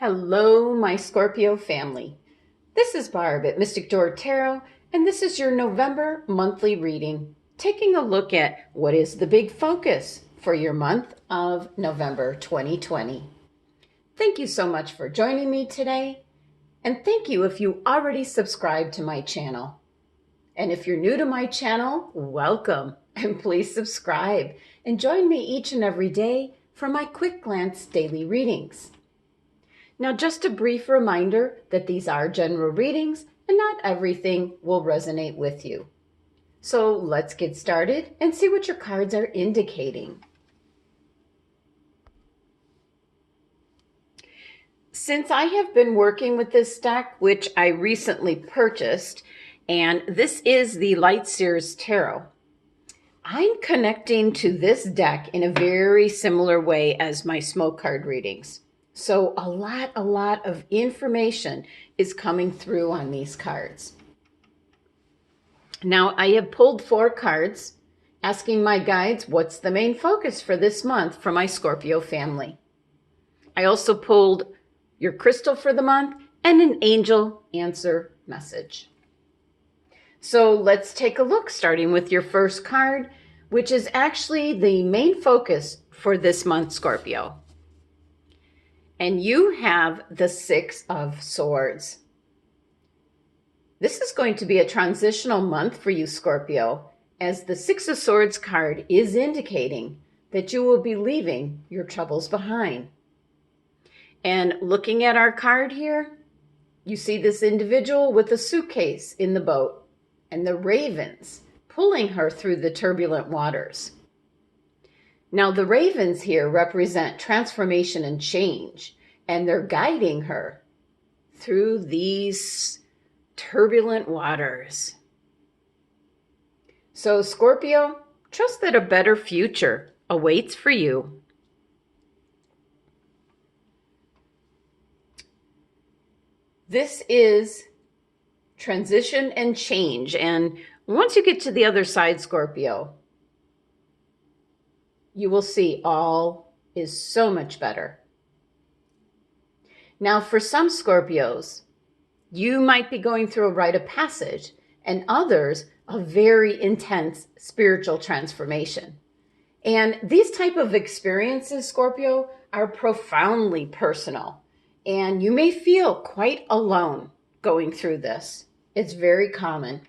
Hello, my Scorpio family. This is Barb at Mystic Door Tarot, and this is your November monthly reading, taking a look at what is the big focus for your month of November 2020. Thank you so much for joining me today, and thank you if you already subscribed to my channel. And if you're new to my channel, welcome, and please subscribe and join me each and every day for my quick glance daily readings. Now, just a brief reminder that these are general readings and not everything will resonate with you. So let's get started and see what your cards are indicating. Since I have been working with this deck, which I recently purchased, and this is the Light Seer's Tarot, I'm connecting to this deck in a very similar way as my smoke card readings. So a lot of information is coming through on these cards. Now, I have pulled 4 cards, asking my guides what's the main focus for this month for my Scorpio family. I also pulled your crystal for the month and an angel answer message. So let's take a look, starting with your first card, which is actually the main focus for this month, Scorpio. And you have the 6 of Swords. This is going to be a transitional month for you, Scorpio, as the 6 of Swords card is indicating that you will be leaving your troubles behind. And looking at our card here, you see this individual with a suitcase in the boat and the ravens pulling her through the turbulent waters. Now, the ravens here represent transformation and change, and they're guiding her through these turbulent waters. So, Scorpio, trust that a better future awaits for you. This is transition and change, and once you get to the other side, Scorpio, you will see all is so much better. Now, for some Scorpios, you might be going through a rite of passage, and others a very intense spiritual transformation. And these type of experiences, Scorpio, are profoundly personal, and you may feel quite alone going through this. It's very common.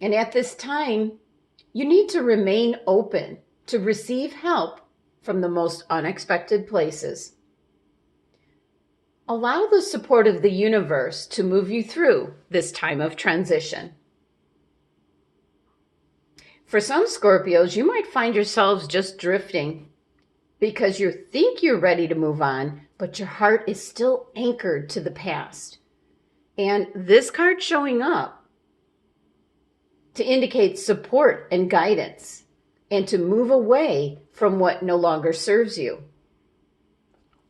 And at this time, you need to remain open to receive help from the most unexpected places. Allow the support of the universe to move you through this time of transition. For some Scorpios, you might find yourselves just drifting because you think you're ready to move on, but your heart is still anchored to the past. And this card showing up to indicate support and guidance and to move away from what no longer serves you.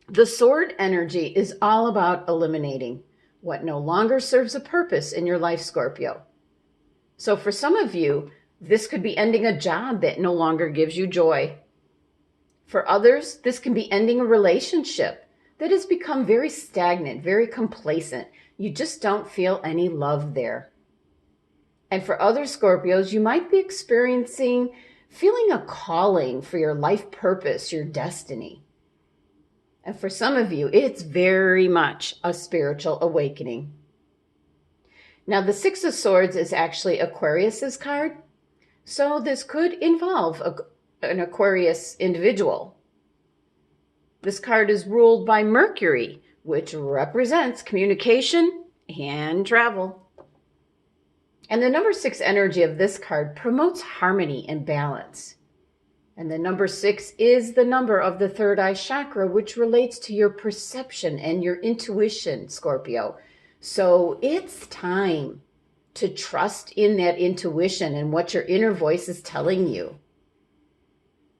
The sword energy is all about eliminating what no longer serves a purpose in your life, Scorpio. So for some of you, this could be ending a job that no longer gives you joy. For others, this can be ending a relationship that has become very stagnant, very complacent. You just don't feel any love there. And for other Scorpios, you might be feeling a calling for your life purpose, your destiny. And for some of you, it's very much a spiritual awakening. Now, the 6 of Swords is actually Aquarius's card. So this could involve an Aquarius individual. This card is ruled by Mercury, which represents communication and travel. And the number 6 energy of this card promotes harmony and balance. And the number 6 is the number of the third eye chakra, which relates to your perception and your intuition, Scorpio. So it's time to trust in that intuition and what your inner voice is telling you.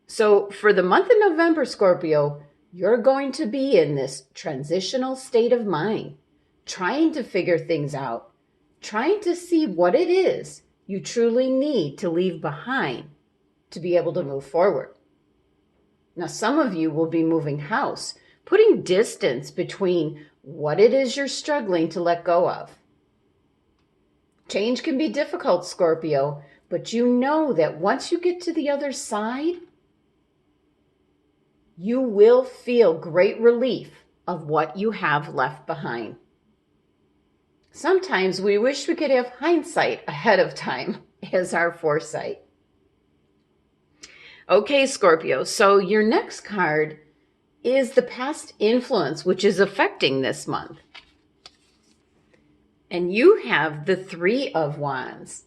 So for the month of November, Scorpio, you're going to be in this transitional state of mind, trying to figure things out, trying to see what it is you truly need to leave behind to be able to move forward. Now, some of you will be moving house, putting distance between what it is you're struggling to let go of. Change can be difficult, Scorpio, but you know that once you get to the other side, you will feel great relief of what you have left behind. Sometimes we wish we could have hindsight ahead of time as our foresight. Okay, Scorpio, so your next card is the past influence, which is affecting this month. And you have the Three of Wands.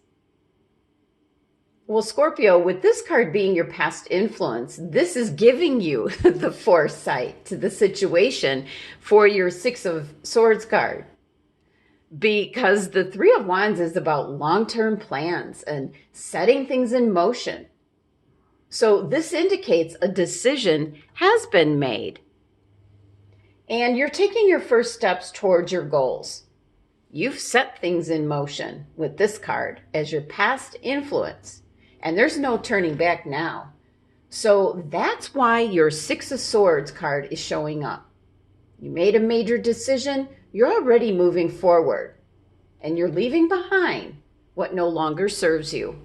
Well, Scorpio, with this card being your past influence, this is giving you the foresight to the situation for your Six of Swords card. Because the Three of Wands is about long-term plans and setting things in motion. So this indicates a decision has been made. And you're taking your first steps towards your goals. You've set things in motion with this card as your past influence. And there's no turning back now. So that's why your Six of Swords card is showing up. You made a major decision. You're already moving forward. And you're leaving behind what no longer serves you.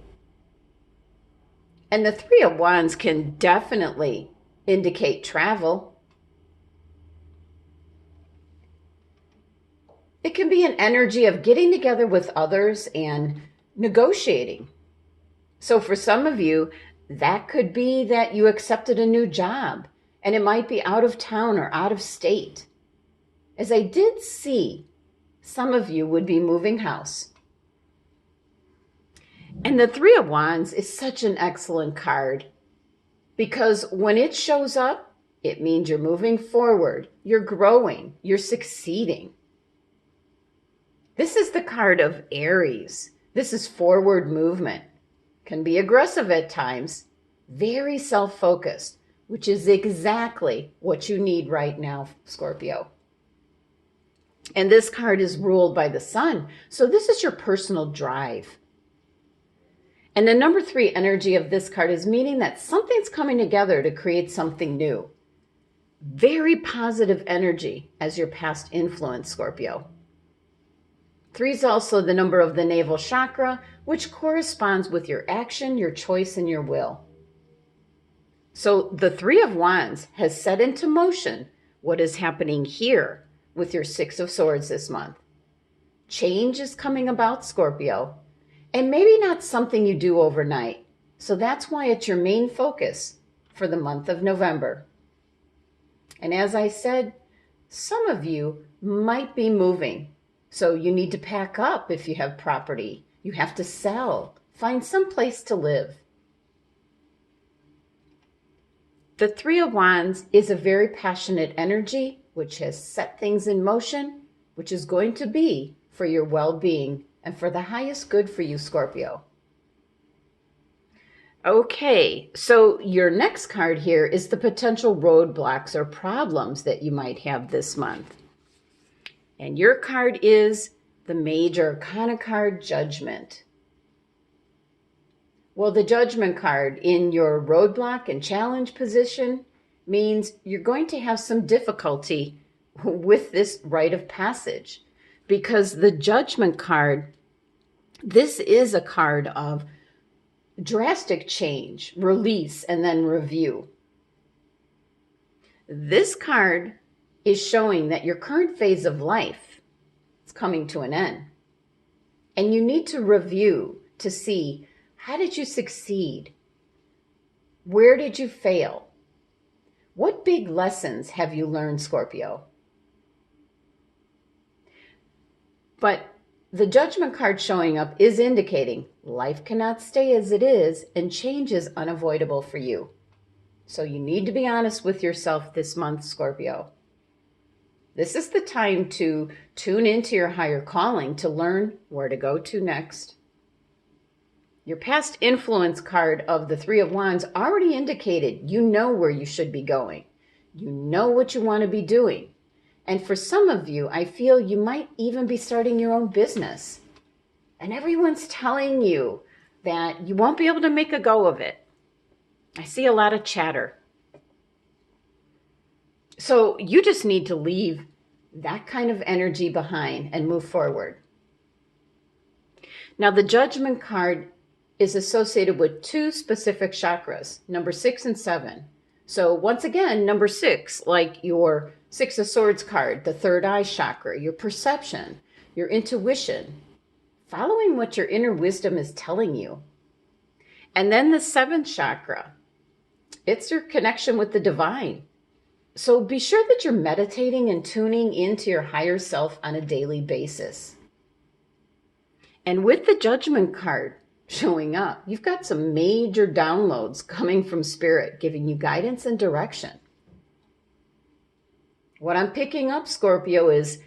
And the Three of Wands can definitely indicate travel. It can be an energy of getting together with others and negotiating. So for some of you, that could be that you accepted a new job, and it might be out of town or out of state. As I did see, some of you would be moving house. And the Three of Wands is such an excellent card because when it shows up, it means you're moving forward, you're growing, you're succeeding. This is the card of Aries. This is forward movement. Can be aggressive at times, very self-focused, which is exactly what you need right now, Scorpio. And this card is ruled by the sun, so this is your personal drive. And the number 3 energy of this card is meaning that something's coming together to create something new. Very positive energy as your past influence, Scorpio. 3 is also the number of the navel chakra, which corresponds with your action, your choice, and your will. So the Three of Wands has set into motion what is happening here with your Six of Swords this month. Change is coming about, Scorpio, and maybe not something you do overnight. So that's why it's your main focus for the month of November. And as I said, some of you might be moving. So you need to pack up if you have property. You have to sell. Find some place to live. The Three of Wands is a very passionate energy which has set things in motion, which is going to be for your well-being and for the highest good for you, Scorpio. Okay, so your next card here is the potential roadblocks or problems that you might have this month. And your card is the Major Arcana card, Judgment. Well, the Judgment card in your roadblock and challenge position means you're going to have some difficulty with this rite of passage because the Judgment card, this is a card of drastic change, release, and then review. This card is showing that your current phase of life is coming to an end. And you need to review to see, how did you succeed? Where did you fail? What big lessons have you learned, Scorpio? But the Judgment card showing up is indicating life cannot stay as it is and change is unavoidable for you. So you need to be honest with yourself this month, Scorpio. This is the time to tune into your higher calling to learn where to go to next. Your past influence card of the Three of Wands already indicated you know where you should be going. You know what you want to be doing. And for some of you, I feel you might even be starting your own business. And everyone's telling you that you won't be able to make a go of it. I see a lot of chatter. So you just need to leave that kind of energy behind and move forward. Now, the Judgment card is associated with two specific chakras, number 6 and 7. So once again, number 6, like your Six of Swords card, the third eye chakra, your perception, your intuition, following what your inner wisdom is telling you. And then the 7th chakra, it's your connection with the divine. So be sure that you're meditating and tuning into your higher self on a daily basis. And with the Judgment card showing up, you've got some major downloads coming from Spirit, giving you guidance and direction. What I'm picking up, Scorpio, is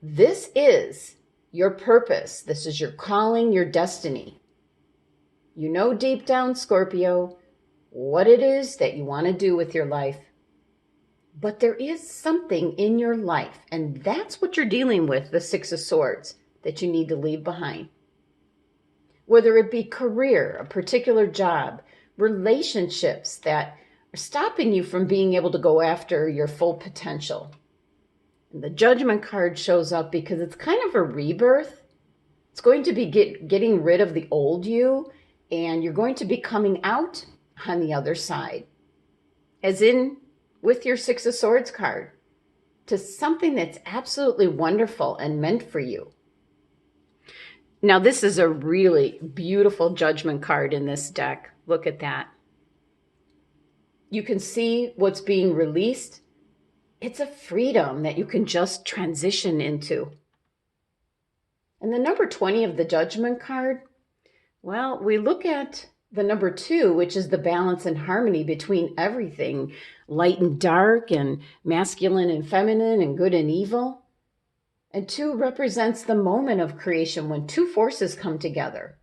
this is your purpose. This is your calling, your destiny. You know deep down, Scorpio, what it is that you want to do with your life. But there is something in your life, and that's what you're dealing with, the Six of Swords, that you need to leave behind. Whether it be career, a particular job, relationships that are stopping you from being able to go after your full potential. And the Judgment card shows up because it's kind of a rebirth. It's going to be getting rid of the old you, and you're going to be coming out on the other side. As in with your Six of Swords card, to something that's absolutely wonderful and meant for you. Now, this is a really beautiful Judgment card in this deck. Look at that. You can see what's being released. It's a freedom that you can just transition into. And the number 20 of the Judgment card, well, we look at the number 2, which is the balance and harmony between everything, light and dark, and masculine and feminine, and good and evil. And 2 represents the moment of creation when two forces come together.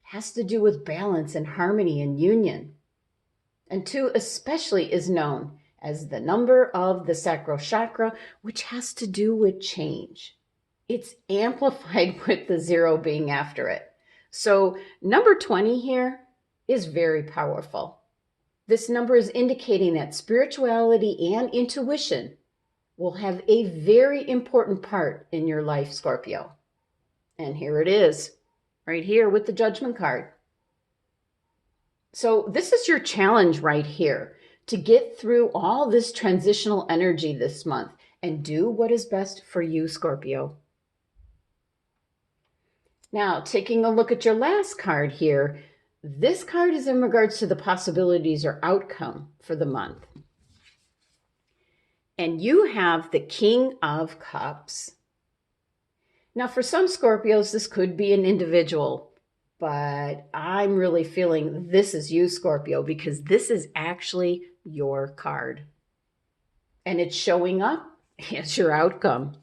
It has to do with balance and harmony and union. And 2 especially is known as the number of the sacral chakra, which has to do with change. It's amplified with the 0 being after it. So number 20 here is very powerful. This number is indicating that spirituality and intuition will have a very important part in your life, Scorpio. And here it is, right here with the Judgment card. So this is your challenge right here, to get through all this transitional energy this month and do what is best for you, Scorpio. Now, taking a look at your last card here, this card is in regards to the possibilities or outcome for the month. And you have the King of Cups. Now, for some Scorpios, this could be an individual, but I'm really feeling this is you, Scorpio, because this is actually your card. And it's showing up as your outcome.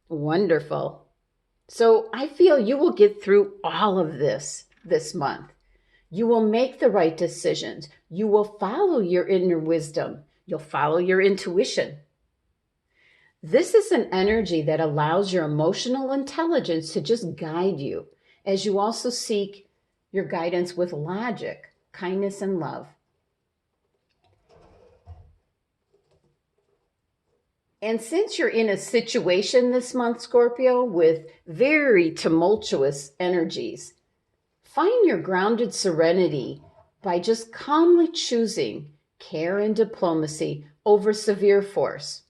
Wonderful. So I feel you will get through all of this month. You will make the right decisions. You will follow your inner wisdom. You'll follow your intuition. This is an energy that allows your emotional intelligence to just guide you, as you also seek your guidance with logic, kindness, and love. And since you're in a situation this month, Scorpio, with very tumultuous energies, find your grounded serenity by just calmly choosing care and diplomacy over severe force.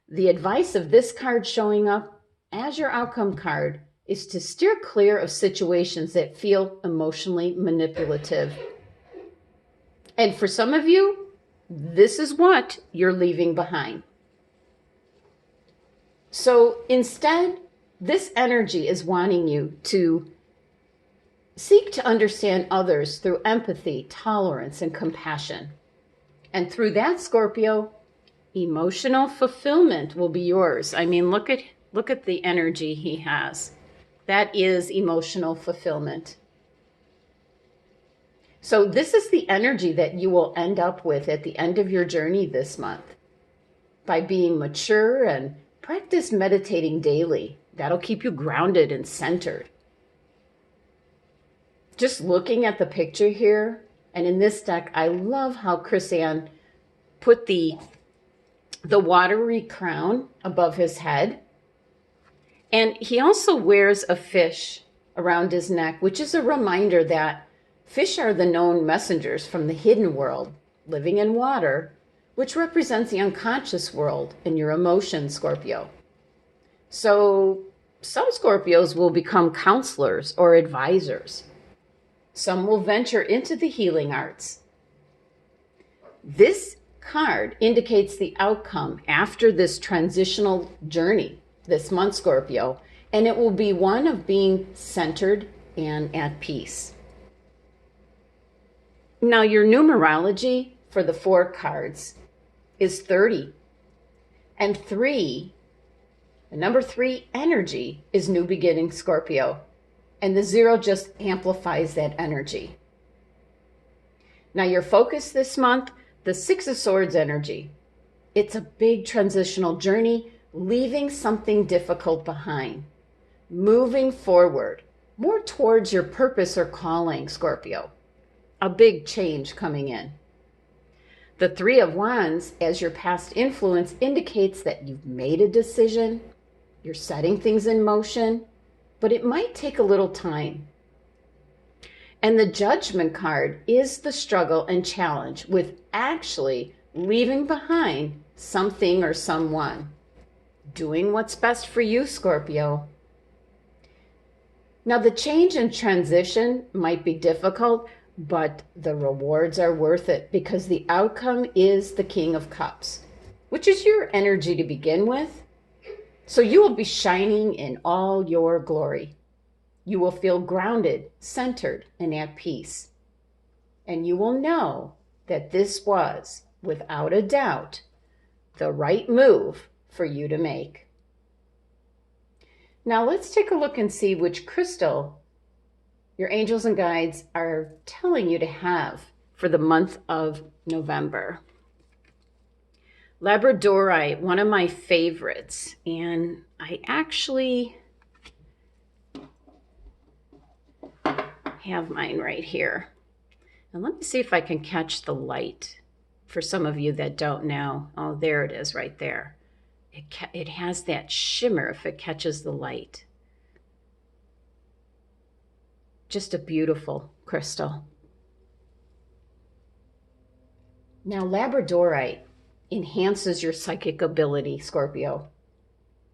The advice of this card showing up as your outcome card is to steer clear of situations that feel emotionally manipulative. And for some of you, this is what you're leaving behind. So instead, this energy is wanting you to seek to understand others through empathy, tolerance, and compassion. And through that, Scorpio, emotional fulfillment will be yours. I mean, look at the energy he has. That is emotional fulfillment. So this is the energy that you will end up with at the end of your journey this month. By being mature and practice meditating daily. That'll keep you grounded and centered. Just looking at the picture here, and in this deck, I love how Chris Ann put the the watery crown above his head. And he also wears a fish around his neck, which is a reminder that fish are the known messengers from the hidden world, living in water, which represents the unconscious world and your emotions, Scorpio. So some Scorpios will become counselors or advisors. Some will venture into the healing arts. This card indicates the outcome after this transitional journey this month, Scorpio, and it will be one of being centered and at peace. Now, your numerology for the 4 cards is 30. And 3, the number 3 energy is new beginning, Scorpio. And the 0 just amplifies that energy. Now, your focus this month, the 6 of Swords energy. It's a big transitional journey, leaving something difficult behind, moving forward, more towards your purpose or calling, Scorpio. A big change coming in. The 3 of Wands, as your past influence, indicates that you've made a decision, you're setting things in motion, but it might take a little time. And the Judgment card is the struggle and challenge with actually leaving behind something or someone. Doing what's best for you, Scorpio. Now, the change and transition might be difficult, but the rewards are worth it because the outcome is the King of Cups, which is your energy to begin with. So you will be shining in all your glory. You will feel grounded, centered, and at peace. And you will know that this was, without a doubt, the right move for you to make. Now let's take a look and see which crystal your angels and guides are telling you to have for the month of November. Labradorite, one of my favorites, and I actually have mine right here. And let me see if I can catch the light for some of you that don't know. Oh, there it is right there. It has that shimmer if it catches the light. Just a beautiful crystal. Now, Labradorite enhances your psychic ability, Scorpio.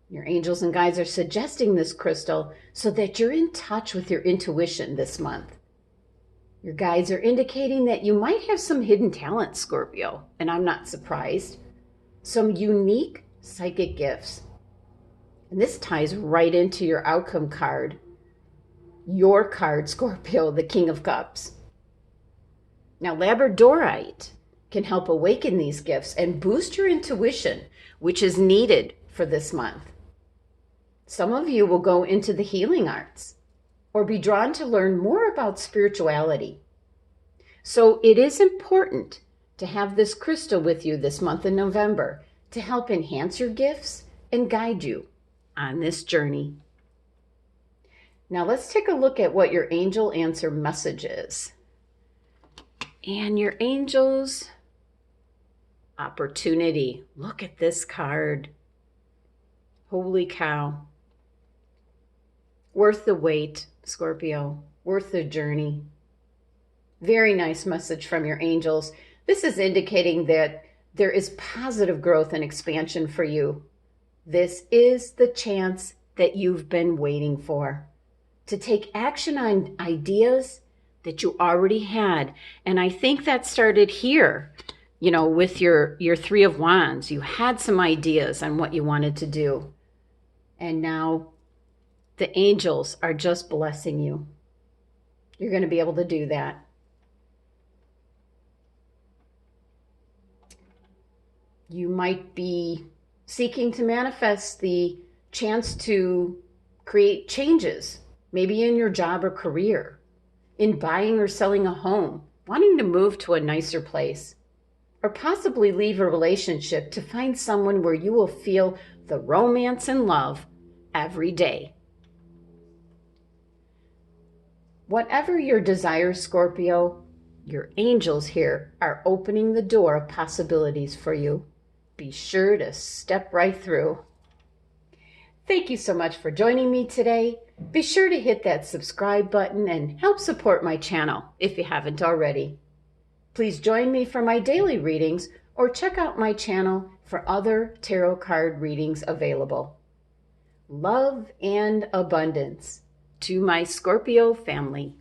Your angels and guides are suggesting this crystal so that you're in touch with your intuition this month. Your guides are indicating that you might have some hidden talents, Scorpio, and I'm not surprised. Some unique psychic gifts. And this ties right into your outcome card. Your card, Scorpio, the King of Cups. Now, Labradorite can help awaken these gifts and boost your intuition, which is needed for this month. Some of you will go into the healing arts or be drawn to learn more about spirituality. So it is important to have this crystal with you this month in November to help enhance your gifts and guide you on this journey. Now let's take a look at what your angel answer message is. And your angels, opportunity. Look at this card. Holy cow. Worth the wait, Scorpio. Worth the journey. Very nice message from your angels. This is indicating that there is positive growth and expansion for you. This is the chance that you've been waiting for. To take action on ideas that you already had. And I think that started here, with your 3 of Wands. You had some ideas on what you wanted to do. And now the angels are just blessing you. You're going to be able to do that. You might be seeking to manifest the chance to create changes, maybe in your job or career, in buying or selling a home, wanting to move to a nicer place, or possibly leave a relationship to find someone where you will feel the romance and love every day. Whatever your desire, Scorpio, your angels here are opening the door of possibilities for you. be sure to step right through. Thank you so much for joining me today. Be sure to hit that subscribe button and help support my channel if you haven't already. Please join me for my daily readings or check out my channel for other tarot card readings available. Love and abundance to my Scorpio family.